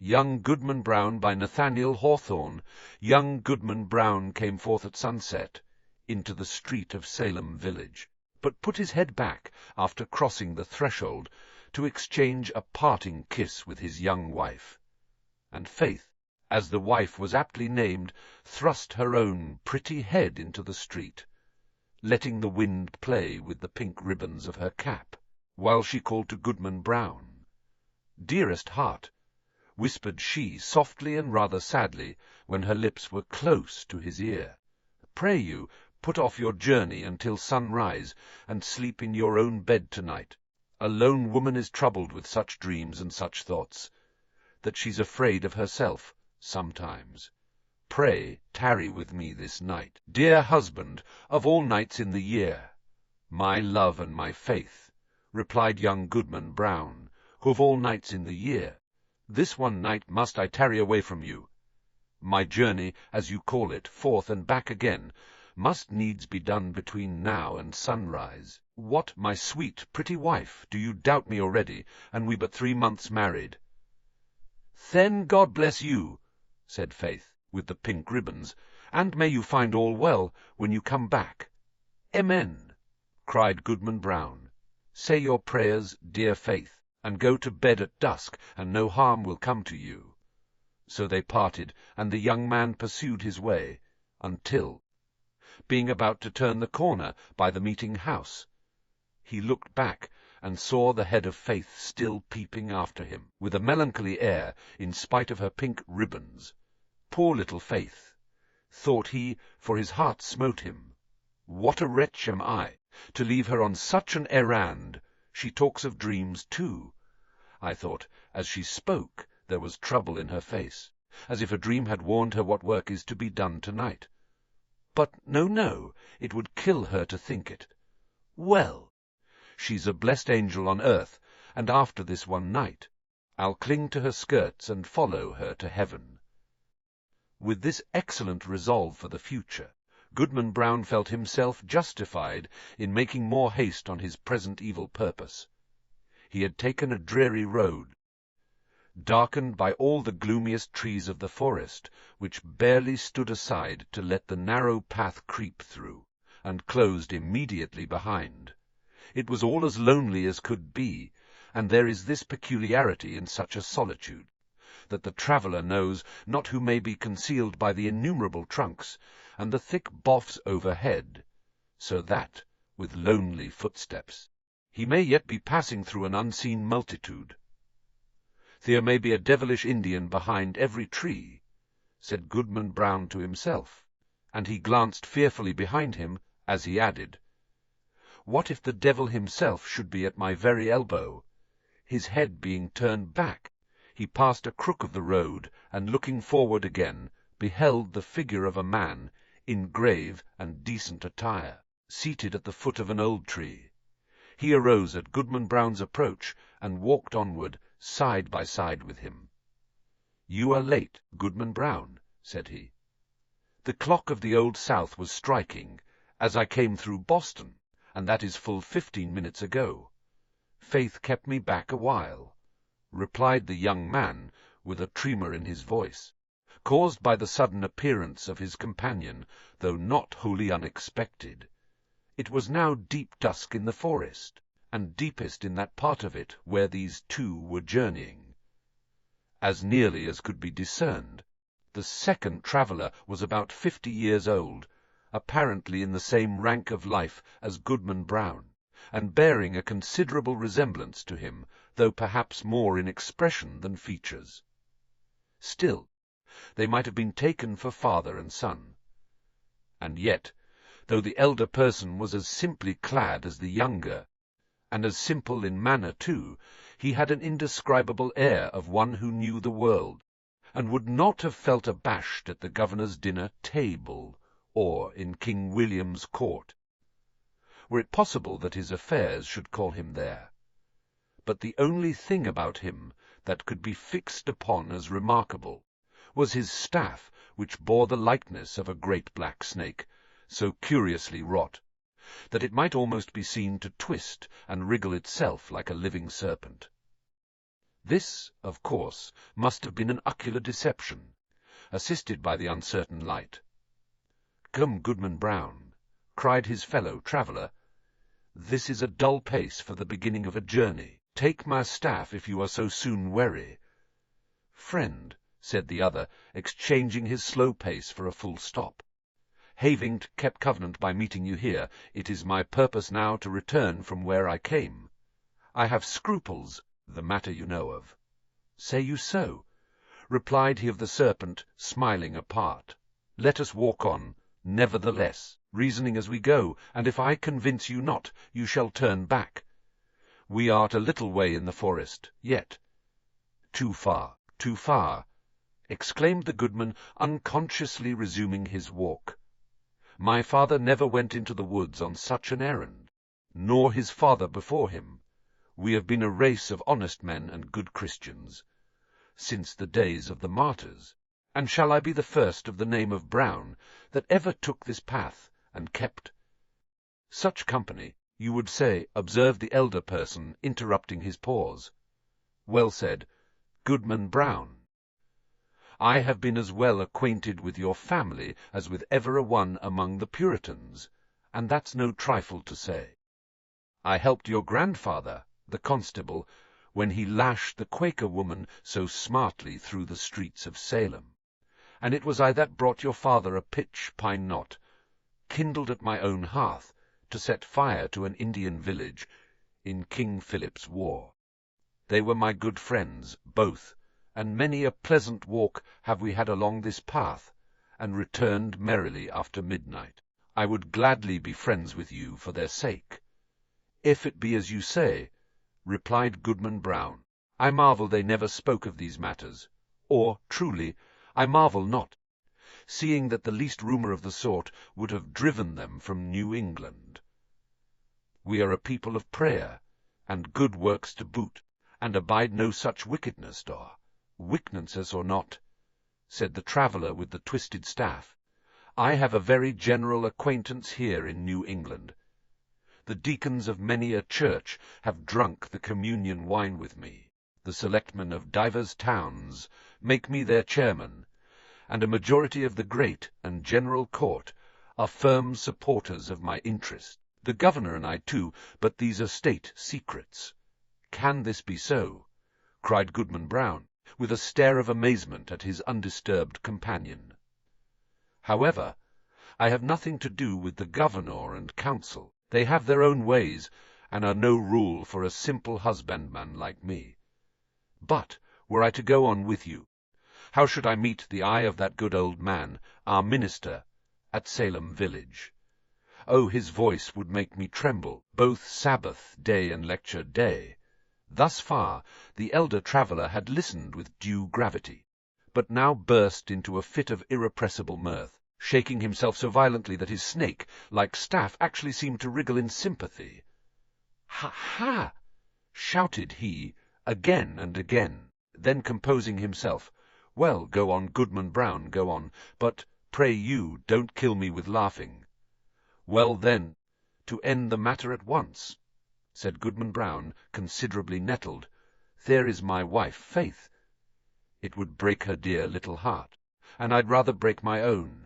Young Goodman Brown by Nathaniel Hawthorne. Young Goodman Brown came forth at sunset into the street of Salem village, but put his head back after crossing the threshold to exchange a parting kiss with his young wife. And Faith, as the wife was aptly named, thrust her own pretty head into the street, letting the wind play with the pink ribbons of her cap, while she called to Goodman Brown. "Dearest heart," whispered she softly and rather sadly, when her lips were close to his ear, "pray you, put off your journey until sunrise, and sleep in your own bed tonight. A lone woman is troubled with such dreams and such thoughts, that she's afraid of herself sometimes. Pray tarry with me this night, dear husband of all nights in the year." "My love and my Faith," replied young Goodman Brown, "who of all nights in the year, this one night must I tarry away from you. My journey, as you call it, forth and back again, must needs be done between now and sunrise. What, my sweet, pretty wife, do you doubt me already, and we but 3 months married?" "Then God bless you," said Faith, with the pink ribbons, "and may you find all well when you come back." "Amen," cried Goodman Brown. "Say your prayers, dear Faith, and go to bed at dusk, and no harm will come to you." So they parted, and the young man pursued his way, until, being about to turn the corner by the meeting house, he looked back and saw the head of Faith still peeping after him, with a melancholy air, in spite of her pink ribbons. Poor little Faith, thought he, for his heart smote him. What a wretch am I, to leave her on such an errand! She talks of dreams, too. I thought, as she spoke, there was trouble in her face, as if a dream had warned her what work is to be done tonight. But no, it would kill her to think it. Well, she's a blessed angel on earth, and after this one night, I'll cling to her skirts and follow her to heaven. With this excellent resolve for the future, Goodman Brown felt himself justified in making more haste on his present evil purpose. He had taken a dreary road, darkened by all the gloomiest trees of the forest, which barely stood aside to let the narrow path creep through, and closed immediately behind. It was all as lonely as could be, and there is this peculiarity in such a solitude, that the traveller knows not who may be concealed by the innumerable trunks and the thick boughs overhead, so that, with lonely footsteps, he may yet be passing through an unseen multitude. "There may be a devilish Indian behind every tree," said Goodman Brown to himself, and he glanced fearfully behind him as he added, "What if the devil himself should be at my very elbow?" His head being turned back, he passed a crook of the road, and looking forward again, beheld the figure of a man, in grave and decent attire, seated at the foot of an old tree. He arose at Goodman Brown's approach, and walked onward, side by side with him. "You are late, Goodman Brown," said he. "The clock of the Old South was striking, as I came through Boston, and that is full 15 minutes ago. Faith kept me back a while," replied the young man, with a tremor in his voice, caused by the sudden appearance of his companion, though not wholly unexpected. It was now deep dusk in the forest, and deepest in that part of it where these two were journeying. As nearly as could be discerned, the second traveller was about 50 years old, apparently in the same rank of life as Goodman Brown, and bearing a considerable resemblance to him, though perhaps more in expression than features. Still, they might have been taken for father and son. And yet, though the elder person was as simply clad as the younger, and as simple in manner too, he had an indescribable air of one who knew the world, and would not have felt abashed at the governor's dinner table, or in King William's court, were it possible that his affairs should call him there. But the only thing about him that could be fixed upon as remarkable was his staff, which bore the likeness of a great black snake, so curiously wrought, that it might almost be seen to twist and wriggle itself like a living serpent. This, of course, must have been an ocular deception, assisted by the uncertain light. "Come, Goodman Brown," cried his fellow traveller, "this is a dull pace for the beginning of a journey. Take my staff if you are so soon weary." "Friend," said the other, exchanging his slow pace for a full stop, "having kept covenant by meeting you here, it is my purpose now to return from where I came. I have scruples, the matter you know of." "Say you so?" replied he of the serpent, smiling apart. "Let us walk on, nevertheless, reasoning as we go, and if I convince you not, you shall turn back. We are at a little way in the forest, yet." "Too far, too far," exclaimed the goodman, unconsciously resuming his walk. "My father never went into the woods on such an errand, nor his father before him. We have been a race of honest men and good Christians, since the days of the martyrs, and shall I be the first of the name of Brown that ever took this path and kept such company, you would say," observed the elder person, interrupting his pause. "Well said, Goodman Brown. I have been as well acquainted with your family as with ever a one among the Puritans, and that's no trifle to say. I helped your grandfather, the constable, when he lashed the Quaker woman so smartly through the streets of Salem, and it was I that brought your father a pitch pine knot, kindled at my own hearth, to set fire to an Indian village in King Philip's war. They were my good friends, both, and many a pleasant walk have we had along this path, and returned merrily after midnight. I would gladly be friends with you for their sake." "If it be as you say," replied Goodman Brown, "I marvel they never spoke of these matters, or, truly, I marvel not, seeing that the least rumour of the sort would have driven them from New England. We are a people of prayer, and good works to boot, and abide no such wickedness, wickedness or not," said the traveller with the twisted staff. "I have a very general acquaintance here in New England. The deacons of many a church have drunk the communion wine with me. The selectmen of divers towns make me their chairman, and a majority of the great and general court are firm supporters of my interest. The governor and I too, but these are state secrets." "Can this be so?" cried Goodman Brown, with a stare of amazement at his undisturbed companion. "However, I have nothing to do with the governor and council. They have their own ways, and are no rule for a simple husbandman like me. But, were I to go on with you, how should I meet the eye of that good old man, our minister, at Salem village? Oh, his voice would make me tremble, both Sabbath day and lecture day." Thus far the elder traveller had listened with due gravity, but now burst into a fit of irrepressible mirth, shaking himself so violently that his snake, like staff, actually seemed to wriggle in sympathy. "Ha, ha!" shouted he, again and again, then composing himself, "Well, go on, Goodman Brown, go on, but, pray you, don't kill me with laughing." "Well, then, to end the matter at once," said Goodman Brown, considerably nettled, "there is my wife, Faith. It would break her dear little heart, and I'd rather break my own."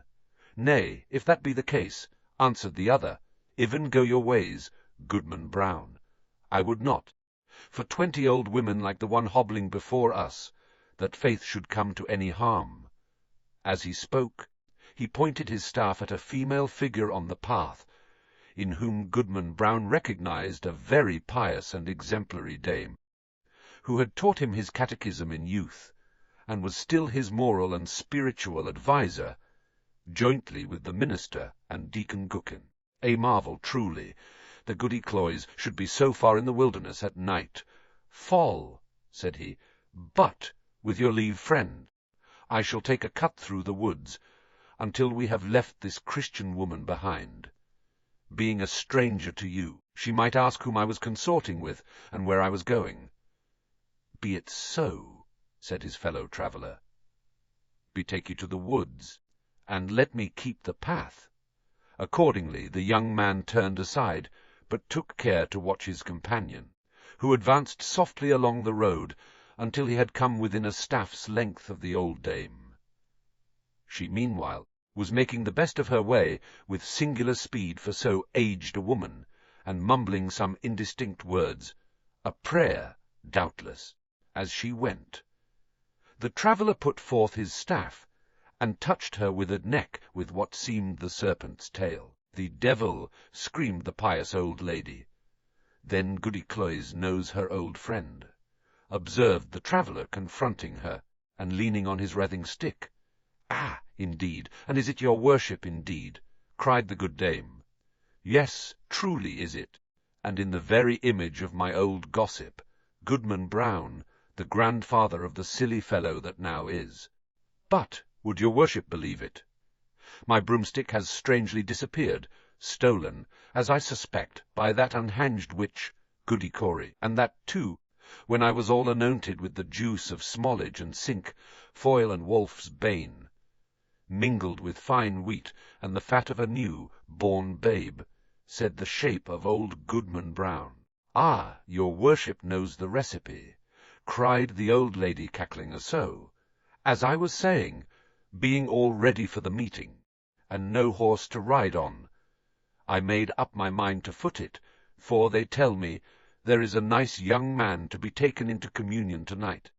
"Nay, if that be the case," answered the other, "even go your ways, Goodman Brown. I would not, for 20 old women like the one hobbling before us, that Faith should come to any harm." As he spoke, he pointed his staff at a female figure on the path, in whom Goodman Brown recognized a very pious and exemplary dame, who had taught him his catechism in youth, and was still his moral and spiritual adviser, jointly with the minister and Deacon Gookin. A marvel, truly, the goody Cloys should be so far in the wilderness at night. "Fall," said he, "but, with your leave, friend, I shall take a cut through the woods, until we have left this Christian woman behind. Being a stranger to you, she might ask whom I was consorting with, and where I was going." "Be it so," said his fellow traveller. "Betake you to the woods, and let me keep the path." Accordingly the young man turned aside, but took care to watch his companion, who advanced softly along the road until he had come within a staff's length of the old dame. She, meanwhile, was making the best of her way with singular speed for so aged a woman, and mumbling some indistinct words, a prayer, doubtless, as she went. The traveller put forth his staff, and touched her withered neck with what seemed the serpent's tail. "The devil!" screamed the pious old lady. Then Goody Cloyse knows her old friend, observed the traveller confronting her, and leaning on his writhing stick. "Ah, indeed, and is it your worship, indeed?" cried the good dame. "Yes, truly is it, and in the very image of my old gossip, Goodman Brown, the grandfather of the silly fellow that now is. But, would your worship believe it, my broomstick has strangely disappeared, stolen, as I suspect, by that unhanged witch, Goody Cory, and that, too, when I was all anointed with the juice of smallage and sink, foil and wolf's bane, mingled with fine wheat and the fat of a new born babe, said the shape of old Goodman Brown." "Ah, your worship knows the recipe," cried the old lady, cackling so. "As I was saying, being all ready for the meeting, and no horse to ride on, I made up my mind to foot it, for they tell me there is a nice young man to be taken into communion tonight.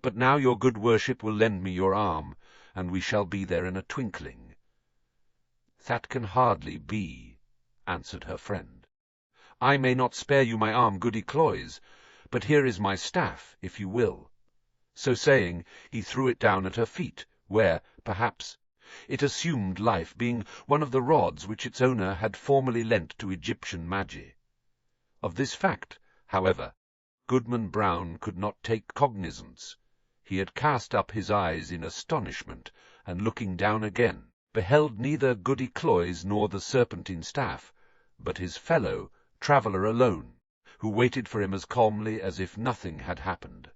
But now your good worship will lend me your arm, and we shall be there in a twinkling." "That can hardly be," answered her friend. "I may not spare you my arm, Goody Cloyse, but here is my staff, if you will." So saying, he threw it down at her feet, where, perhaps, it assumed life, being one of the rods which its owner had formerly lent to Egyptian magi. Of this fact, however, Goodman Brown could not take cognizance. He had cast up his eyes in astonishment, and looking down again, beheld neither Goody Cloyse nor the serpentine staff, but his fellow traveller alone, who waited for him as calmly as if nothing had happened.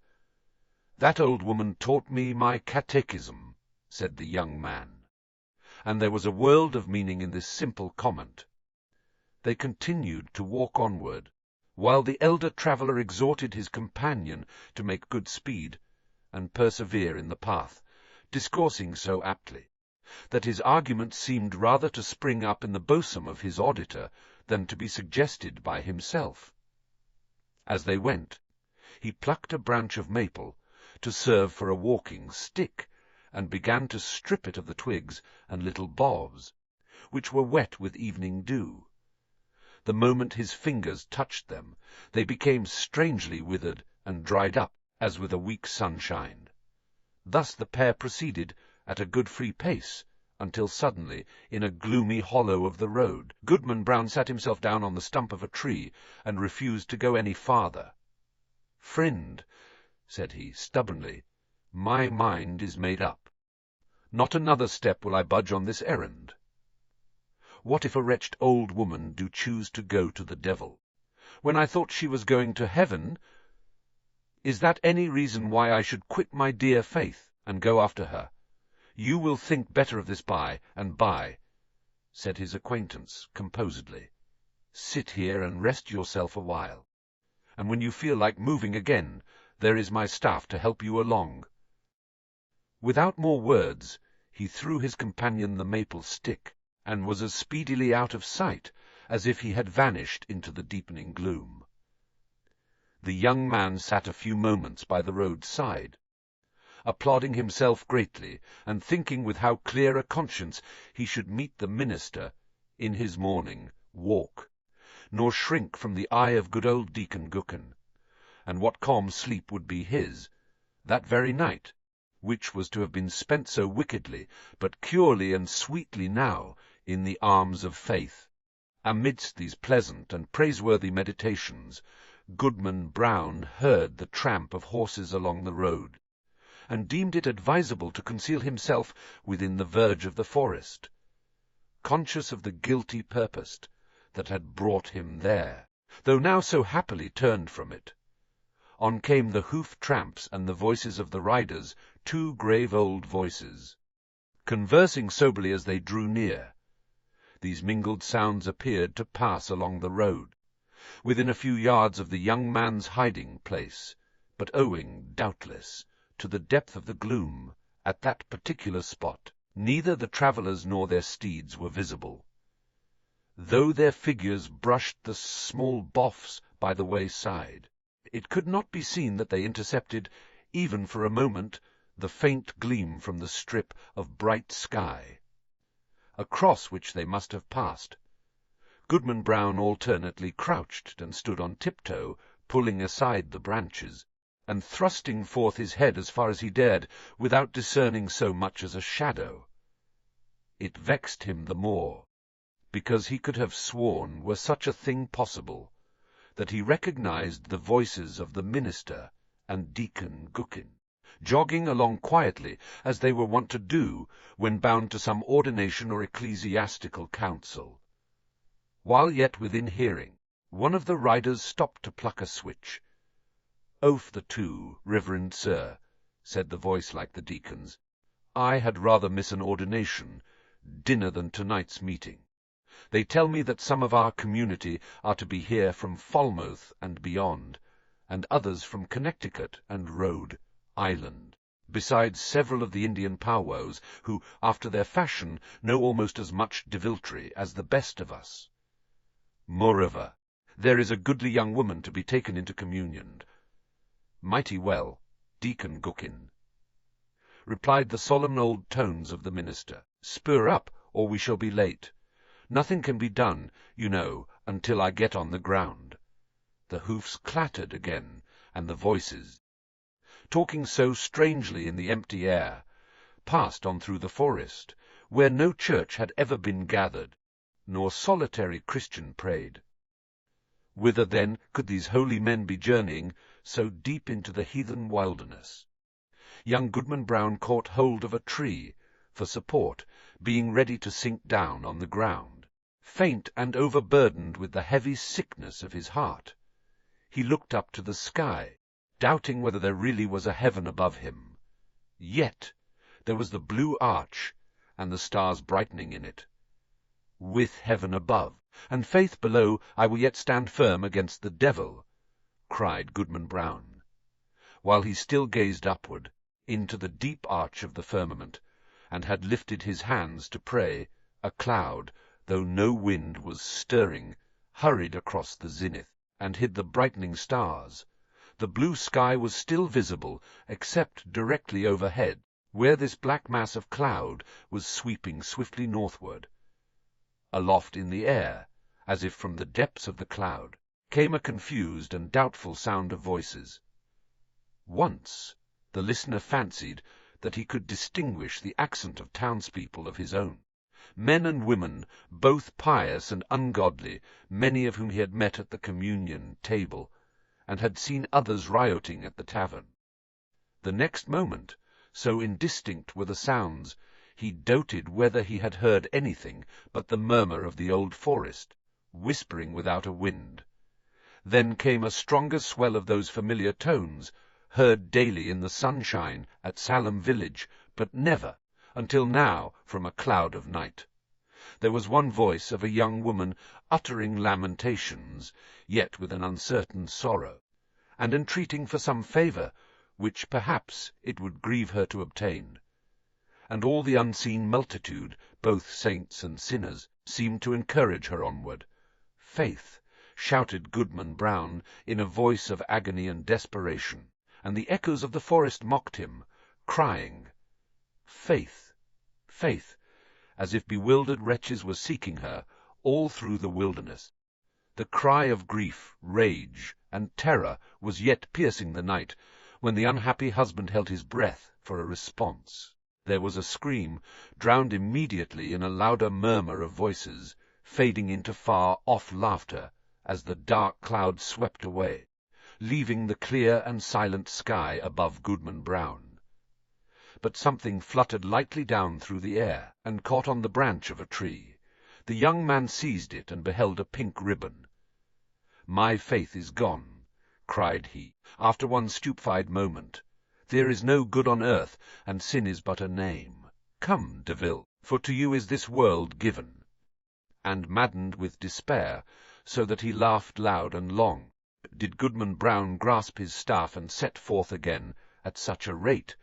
"That old woman taught me my catechism," said the young man, and there was a world of meaning in this simple comment. They continued to walk onward, while the elder traveller exhorted his companion to make good speed, and persevere in the path, discoursing so aptly, that his argument seemed rather to spring up in the bosom of his auditor than to be suggested by himself. As they went, he plucked a branch of maple, to serve for a walking stick, and began to strip it of the twigs and little boughs, which were wet with evening dew. The moment his fingers touched them, they became strangely withered and dried up, as with a week's sunshine. Thus the pair proceeded at a good free pace, until suddenly, in a gloomy hollow of the road, Goodman Brown sat himself down on the stump of a tree, and refused to go any farther. "Friend," said he, stubbornly, "my mind is made up. Not another step will I budge on this errand. What if a wretched old woman do choose to go to the devil, when I thought she was going to heaven? Is that any reason why I should quit my dear faith, and go after her? You will think better of this by and by," said his acquaintance, composedly. "Sit here and rest yourself a while, and when you feel like moving again, there is my staff to help you along." Without more words, he threw his companion the maple stick, and was as speedily out of sight as if he had vanished into the deepening gloom. The young man sat a few moments by the road's side, applauding himself greatly, and thinking with how clear a conscience he should meet the minister in his morning walk, nor shrink from the eye of good old Deacon Gookin, and what calm sleep would be his, that very night, which was to have been spent so wickedly, but curely and sweetly now, in the arms of faith. Amidst these pleasant and praiseworthy meditations, Goodman Brown heard the tramp of horses along the road, and deemed it advisable to conceal himself within the verge of the forest, conscious of the guilty purpose that had brought him there, though now so happily turned from it. On came the hoof-tramps and the voices of the riders, two grave old voices, conversing soberly as they drew near. These mingled sounds appeared to pass along the road, within a few yards of the young man's hiding-place, but owing, doubtless, to the depth of the gloom at that particular spot, neither the travellers nor their steeds were visible, though their figures brushed the small boughs by the wayside. It could not be seen that they intercepted, even for a moment, the faint gleam from the strip of bright sky, across which they must have passed. Goodman Brown alternately crouched and stood on tiptoe, pulling aside the branches, and thrusting forth his head as far as he dared, without discerning so much as a shadow. It vexed him the more, because he could have sworn, were such a thing possible, that he recognized the voices of the minister and Deacon Goodman, jogging along quietly, as they were wont to do when bound to some ordination or ecclesiastical council. While yet within hearing, one of the riders stopped to pluck a switch. "Oaf the two, reverend sir," said the voice like the deacon's. "I had rather miss an ordination dinner than tonight's meeting. They tell me that some of our community are to be here from Falmouth and beyond, and others from Connecticut and Rhode Island, besides several of the Indian powwows, who, after their fashion, know almost as much deviltry as the best of us. Moreover, there is a goodly young woman to be taken into communion." "Mighty well, Deacon Goodman," replied the solemn old tones of the minister. "Spur up, or we shall be late. Nothing can be done, you know, until I get on the ground." The hoofs clattered again, and the voices, talking so strangely in the empty air, passed on through the forest, where no church had ever been gathered, nor solitary Christian prayed. Whither, then, could these holy men be journeying so deep into the heathen wilderness? Young Goodman Brown caught hold of a tree for support, being ready to sink down on the ground. Faint and overburdened with the heavy sickness of his heart, he looked up to the sky, doubting whether there really was a heaven above him. Yet there was the blue arch, and the stars brightening in it. "With heaven above, and faith below, I will yet stand firm against the devil," cried Goodman Brown, while he still gazed upward, into the deep arch of the firmament, and had lifted his hands to pray. A cloud, though no wind was stirring, hurried across the zenith, and hid the brightening stars. The blue sky was still visible, except directly overhead, where this black mass of cloud was sweeping swiftly northward. Aloft in the air, as if from the depths of the cloud, came a confused and doubtful sound of voices. Once the listener fancied that he could distinguish the accent of townspeople of his own, men and women, both pious and ungodly, many of whom he had met at the communion table, and had seen others rioting at the tavern. The next moment, so indistinct were the sounds, he doubted whether he had heard anything but the murmur of the old forest, whispering without a wind. Then came a stronger swell of those familiar tones, heard daily in the sunshine at Salem village, but never, until now, from a cloud of night. There was one voice of a young woman uttering lamentations, yet with an uncertain sorrow, and entreating for some favour, which perhaps it would grieve her to obtain. And all the unseen multitude, both saints and sinners, seemed to encourage her onward. "Faith!" shouted Goodman Brown in a voice of agony and desperation, and the echoes of the forest mocked him, crying, "Faith! Faith!" as if bewildered wretches were seeking her all through the wilderness. The cry of grief, rage, and terror was yet piercing the night, when the unhappy husband held his breath for a response. There was a scream, drowned immediately in a louder murmur of voices, fading into far-off laughter as the dark cloud swept away, leaving the clear and silent sky above Goodman Brown. But something fluttered lightly down through the air, and caught on the branch of a tree. The young man seized it and beheld a pink ribbon. "My faith is gone," cried he, after one stupefied moment. "There is no good on earth, and sin is but a name. Come, Deville, for to you is this world given." And maddened with despair, so that he laughed loud and long, did Goodman Brown grasp his staff and set forth again at such a rate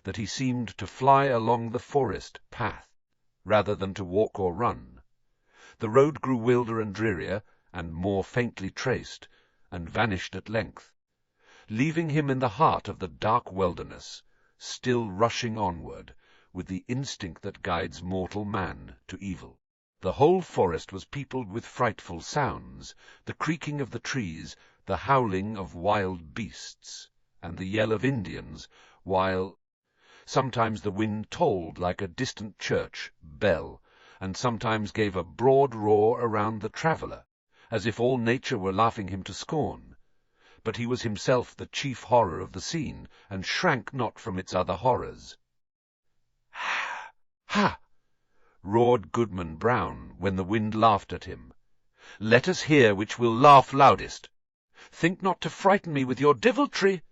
that he seemed to fly along the forest path, rather than to walk or run. The road grew wilder and drearier, and more faintly traced, and vanished at length, leaving him in the heart of the dark wilderness, still rushing onward, with the instinct that guides mortal man to evil. The whole forest was peopled with frightful sounds, the creaking of the trees, the howling of wild beasts, and the yell of Indians, while sometimes the wind tolled like a distant church bell, and sometimes gave a broad roar around the traveller, as if all nature were laughing him to scorn. But he was himself the chief horror of the scene, and shrank not from its other horrors. "Ha! Ha!" roared Goodman Brown, when the wind laughed at him. "Let us hear which will laugh loudest. Think not to frighten me with your deviltry.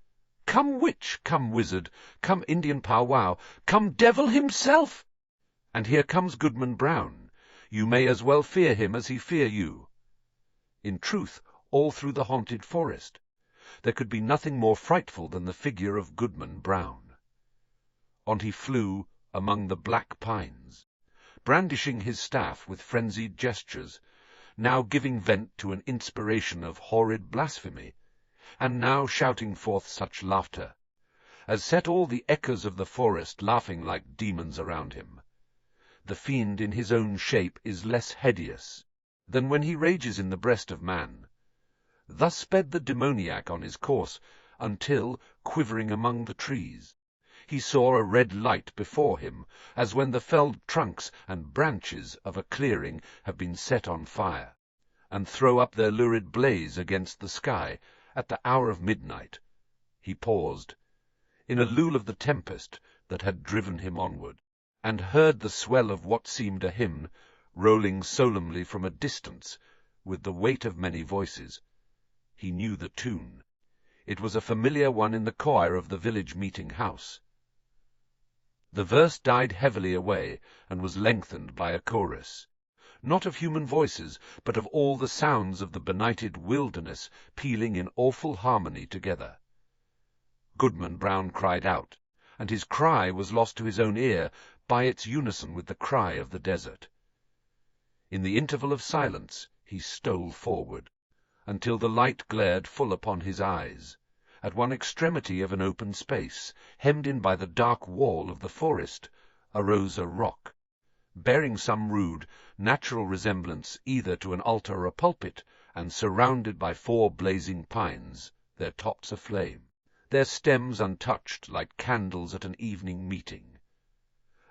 Come witch, come wizard, come Indian powwow, come devil himself! And here comes Goodman Brown. You may as well fear him as he fear you." In truth, all through the haunted forest, there could be nothing more frightful than the figure of Goodman Brown. On he flew among the black pines, brandishing his staff with frenzied gestures, now giving vent to an inspiration of horrid blasphemy, and now shouting forth such laughter as set all the echoes of the forest laughing like demons around him. The fiend in his own shape is less hideous than when he rages in the breast of man. Thus sped the demoniac on his course, until, quivering among the trees, he saw a red light before him, as when the felled trunks and branches of a clearing have been set on fire, and throw up their lurid blaze against the sky at the hour of midnight. He paused, in a lull of the tempest that had driven him onward, and heard the swell of what seemed a hymn, rolling solemnly from a distance with the weight of many voices. He knew the tune. It was a familiar one in the choir of the village meeting-house. The verse died heavily away, and was lengthened by a chorus, not of human voices, but of all the sounds of the benighted wilderness pealing in awful harmony together. Goodman Brown cried out, and his cry was lost to his own ear by its unison with the cry of the desert. In the interval of silence he stole forward, until the light glared full upon his eyes. At one extremity of an open space, hemmed in by the dark wall of the forest, arose a rock, bearing some rude, natural resemblance either to an altar or a pulpit, and surrounded by 4 blazing pines, their tops aflame, their stems untouched like candles at an evening meeting.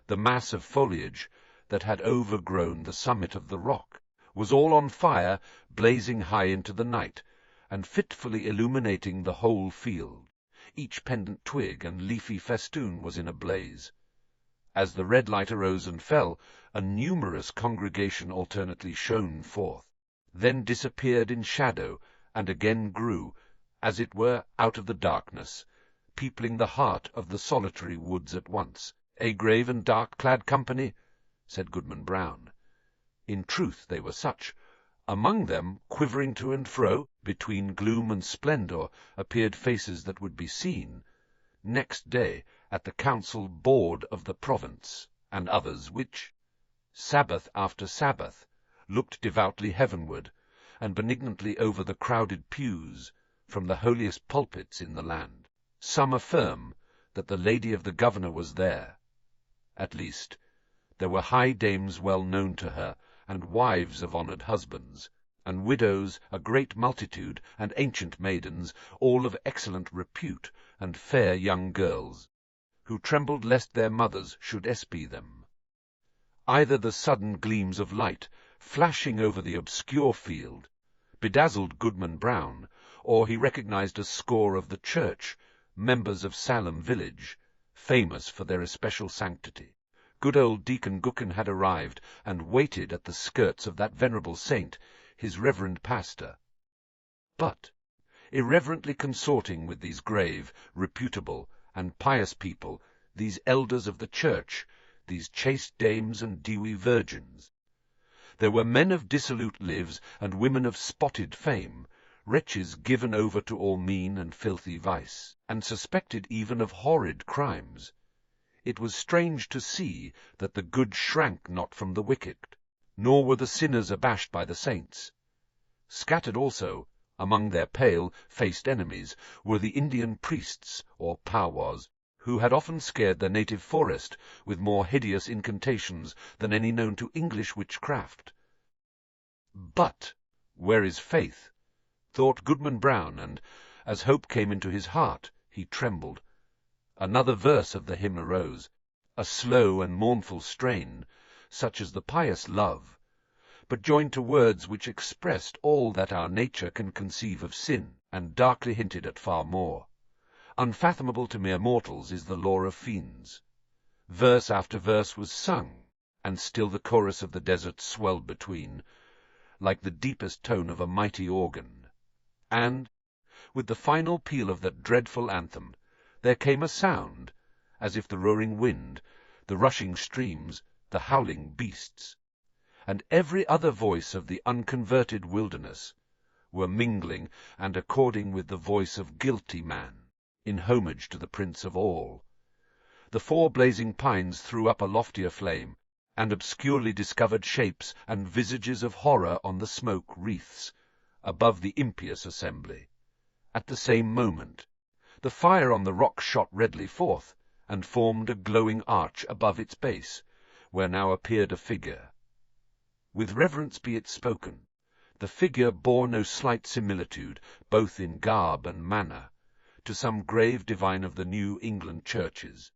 The mass of foliage that had overgrown the summit of the rock was all on fire, blazing high into the night, and fitfully illuminating the whole field. Each pendant twig and leafy festoon was in a blaze. As the red light arose and fell, a numerous congregation alternately shone forth, then disappeared in shadow, and again grew, as it were, out of the darkness, peopling the heart of the solitary woods at once. "A grave and dark-clad company," said Goodman Brown. In truth they were such. Among them, quivering to and fro, between gloom and splendor, appeared faces that would be seen next day at the council board of the province, and others which, Sabbath after Sabbath, looked devoutly heavenward, and benignantly over the crowded pews, from the holiest pulpits in the land. Some affirm that the lady of the governor was there. At least, there were high dames well known to her, and wives of honoured husbands, and widows a great multitude, and ancient maidens, all of excellent repute, and fair young girls, who trembled lest their mothers should espy them. Either the sudden gleams of light, flashing over the obscure field, bedazzled Goodman Brown, or he recognized a score of the church, members of Salem village, famous for their especial sanctity. Good old Deacon Gookin had arrived, and waited at the skirts of that venerable saint, his reverend pastor. But, irreverently consorting with these grave, reputable, and pious people, these elders of the church, these chaste dames and dewy virgins, there were men of dissolute lives and women of spotted fame, wretches given over to all mean and filthy vice, and suspected even of horrid crimes. It was strange to see that the good shrank not from the wicked, nor were the sinners abashed by the saints. Scattered also, among their pale-faced enemies, were the Indian priests, or powwows, who had often scared their native forest with more hideous incantations than any known to English witchcraft. But where is faith? Thought Goodman Brown, and, as hope came into his heart, he trembled. Another verse of the hymn arose, a slow and mournful strain, such as the pious love, but joined to words which expressed all that our nature can conceive of sin, and darkly hinted at far more. Unfathomable to mere mortals is the lore of fiends. Verse after verse was sung, and still the chorus of the desert swelled between, like the deepest tone of a mighty organ. And, with the final peal of that dreadful anthem, there came a sound, as if the roaring wind, the rushing streams, the howling beasts, and every other voice of the unconverted wilderness, were mingling and according with the voice of guilty man, in homage to the Prince of all. The 4 blazing pines threw up a loftier flame, and obscurely discovered shapes and visages of horror on the smoke wreaths, above the impious assembly. At the same moment, the fire on the rock shot redly forth, and formed a glowing arch above its base, where now appeared a figure. With reverence be it spoken, the figure bore no slight similitude, both in garb and manner, to some grave divine of the New England churches.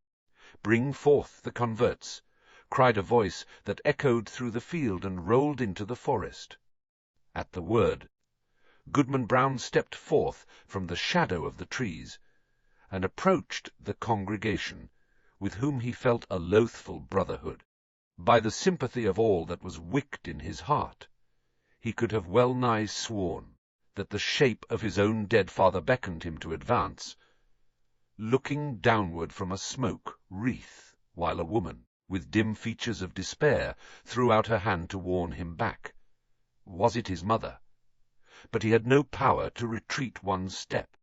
"Bring forth the converts," cried a voice that echoed through the field and rolled into the forest. At the word, Goodman Brown stepped forth from the shadow of the trees, and approached the congregation, with whom he felt a loathful brotherhood. By the sympathy of all that was wicked in his heart, he could have well nigh sworn that the shape of his own dead father beckoned him to advance, looking downward from a smoke wreath, while a woman, with dim features of despair, threw out her hand to warn him back. Was it his mother? But he had no power to retreat one step,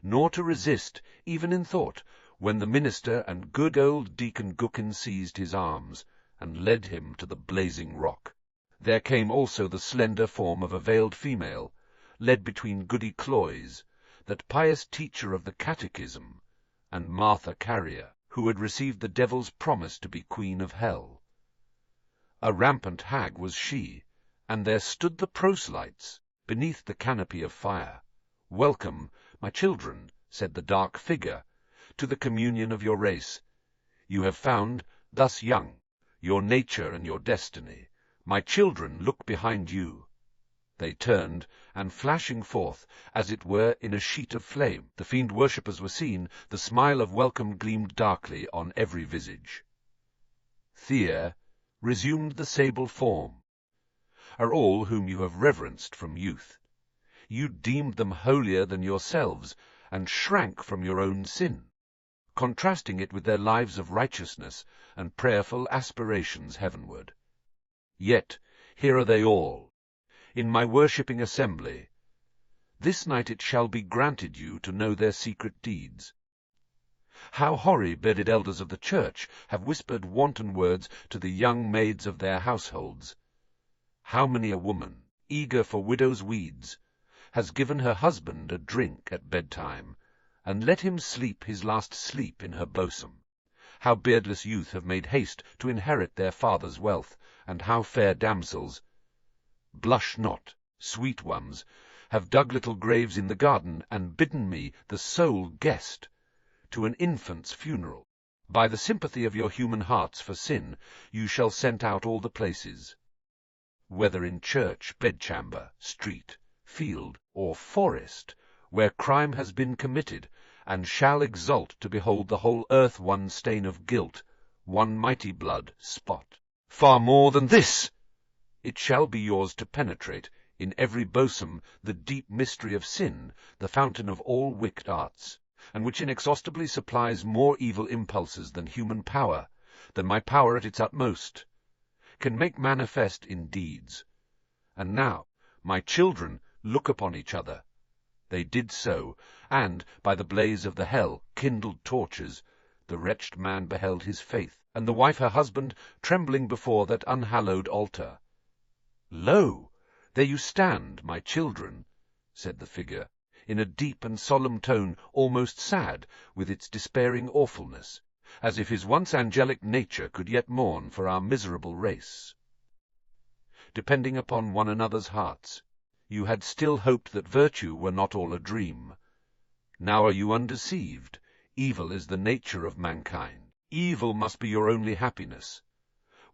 nor to resist, even in thought, when the minister and good old Deacon Gookin seized his arms, and led him to the blazing rock. There came also the slender form of a veiled female, led between Goody Cloyes, that pious teacher of the catechism, and Martha Carrier, who had received the devil's promise to be queen of hell. A rampant hag was she, and there stood the proselytes, beneath the canopy of fire. "Welcome, my children," said the dark figure, "to the communion of your race. You have found, thus young, your nature and your destiny. My children, look behind you." They turned, and flashing forth, as it were in a sheet of flame, the fiend worshippers were seen, the smile of welcome gleamed darkly on every visage. Thea resumed the sable form. Are all whom you have reverenced from youth. You deemed them holier than yourselves, and shrank from your own sin, contrasting it with their lives of righteousness and prayerful aspirations heavenward. Yet here are they all, in my worshipping assembly. This night it shall be granted you to know their secret deeds. How hoary-bearded elders of the church have whispered wanton words to the young maids of their households. How many a woman, eager for widow's weeds, has given her husband a drink at bedtime, and let him sleep his last sleep in her bosom. How beardless youth have made haste to inherit their father's wealth, and how fair damsels, blush not, sweet ones, have dug little graves in the garden, and bidden me, the sole guest, to an infant's funeral. By the sympathy of your human hearts for sin, you shall scent out all the places, whether in church, bedchamber, street, field, or forest, where crime has been committed, and shall exult to behold the whole earth one stain of guilt, one mighty blood spot. Far more than this! It shall be yours to penetrate, in every bosom, the deep mystery of sin, the fountain of all wicked arts, and which inexhaustibly supplies more evil impulses than human power, than my power at its utmost, can make manifest in deeds. And now, my children, look upon each other, They did so, and, by the blaze of the hell-kindled torches, the wretched man beheld his Faith, and the wife her husband, trembling before that unhallowed altar. "Lo, there you stand, my children," said the figure, in a deep and solemn tone, almost sad with its despairing awfulness, as if his once angelic nature could yet mourn for our miserable race. Depending upon one another's hearts, you had still hoped that virtue were not all a dream. Now are you undeceived? Evil is the nature of mankind. Evil must be your only happiness.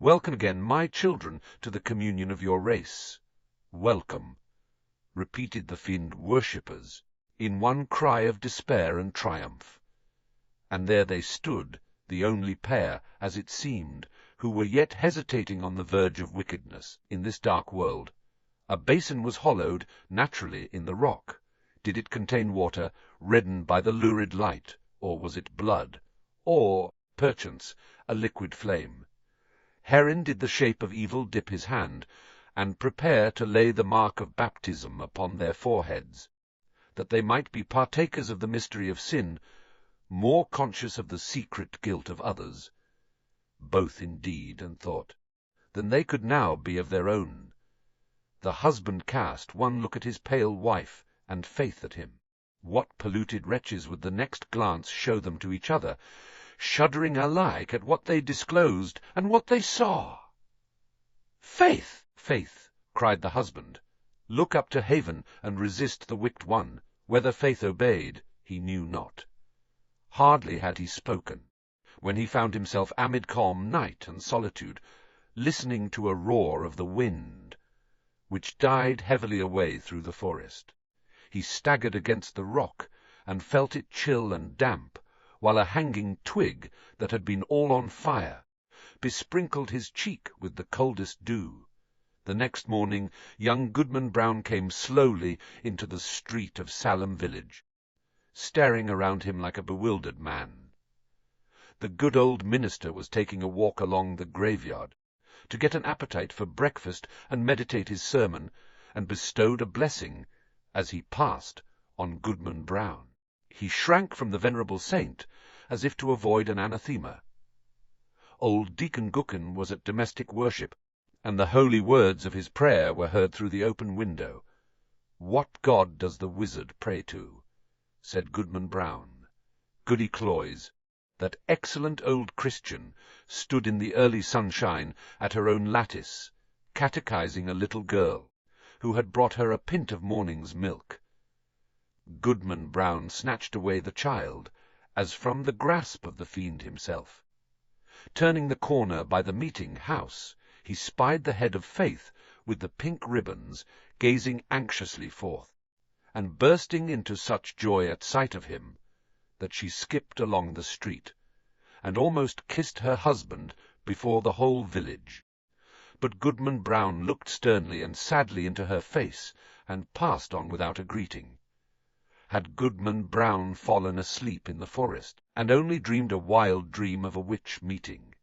Welcome again, my children, to the communion of your race. Welcome, repeated the fiend worshippers, in one cry of despair and triumph. And there they stood, the only pair, as it seemed, who were yet hesitating on the verge of wickedness in this dark world. A basin was hollowed, naturally, in the rock. Did it contain water, reddened by the lurid light, or was it blood, or, perchance, a liquid flame? Herein did the shape of evil dip his hand, and prepare to lay the mark of baptism upon their foreheads, that they might be partakers of the mystery of sin, more conscious of the secret guilt of others, both in deed and thought, than they could now be of their own. The husband cast one look at his pale wife, and Faith at him. What polluted wretches would the next glance show them to each other, shuddering alike at what they disclosed and what they saw? "Faith! Faith!" cried the husband. Look up to heaven and resist the wicked one. Whether Faith obeyed, he knew not. Hardly had he spoken, when he found himself amid calm night and solitude, listening to a roar of the wind, which died heavily away through the forest. He staggered against the rock, and felt it chill and damp, while a hanging twig, that had been all on fire, besprinkled his cheek with the coldest dew. The next morning young Goodman Brown came slowly into the street of Salem village, staring around him like a bewildered man. The good old minister was taking a walk along the graveyard, to get an appetite for breakfast and meditate his sermon, and bestowed a blessing, as he passed, on Goodman Brown. He shrank from the venerable saint, as if to avoid an anathema. Old Deacon Gookin was at domestic worship, and the holy words of his prayer were heard through the open window. "What God does the wizard pray to?" said Goodman Brown. Goody Cloyes, that excellent old Christian, stood in the early sunshine at her own lattice, catechizing a little girl, who had brought her a pint of morning's milk. Goodman Brown snatched away the child, as from the grasp of the fiend himself. Turning the corner by the meeting house, he spied the head of Faith, with the pink ribbons, gazing anxiously forth, and bursting into such joy at sight of him, that she skipped along the street, and almost kissed her husband before the whole village. But Goodman Brown looked sternly and sadly into her face, and passed on without a greeting. Had Goodman Brown fallen asleep in the forest, and only dreamed a wild dream of a witch meeting?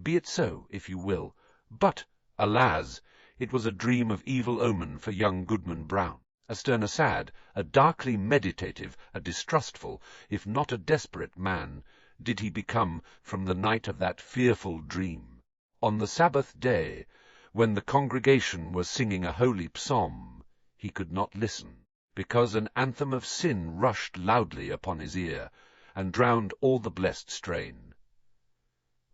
Be it so, if you will, but, alas, it was a dream of evil omen for young Goodman Brown. A stern, a sad, a darkly meditative, a distrustful, if not a desperate man, did he become from the night of that fearful dream. On the Sabbath day, when the congregation was singing a holy psalm, he could not listen, because an anthem of sin rushed loudly upon his ear, and drowned all the blessed strain.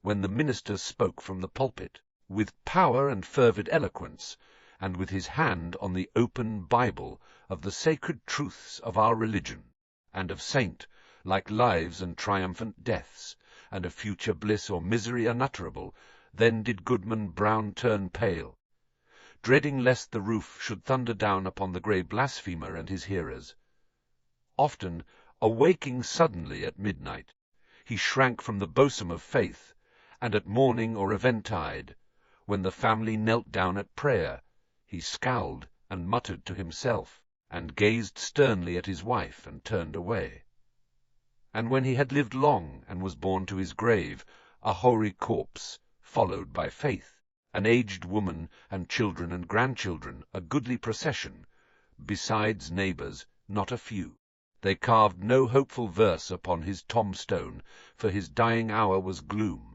When the minister spoke from the pulpit, with power and fervid eloquence, and with his hand on the open Bible of the sacred truths of our religion, and of saint, like lives and triumphant deaths, and of future bliss or misery unutterable, then did Goodman Brown turn pale, dreading lest the roof should thunder down upon the grey blasphemer and his hearers. Often, awaking suddenly at midnight, he shrank from the bosom of Faith, and at morning or eventide, when the family knelt down at prayer, he scowled and muttered to himself, and gazed sternly at his wife, and turned away. And when he had lived long, and was borne to his grave, a hoary corpse, followed by Faith, an aged woman, and children and grandchildren, a goodly procession, besides neighbours, not a few. They carved no hopeful verse upon his tombstone, for his dying hour was gloom,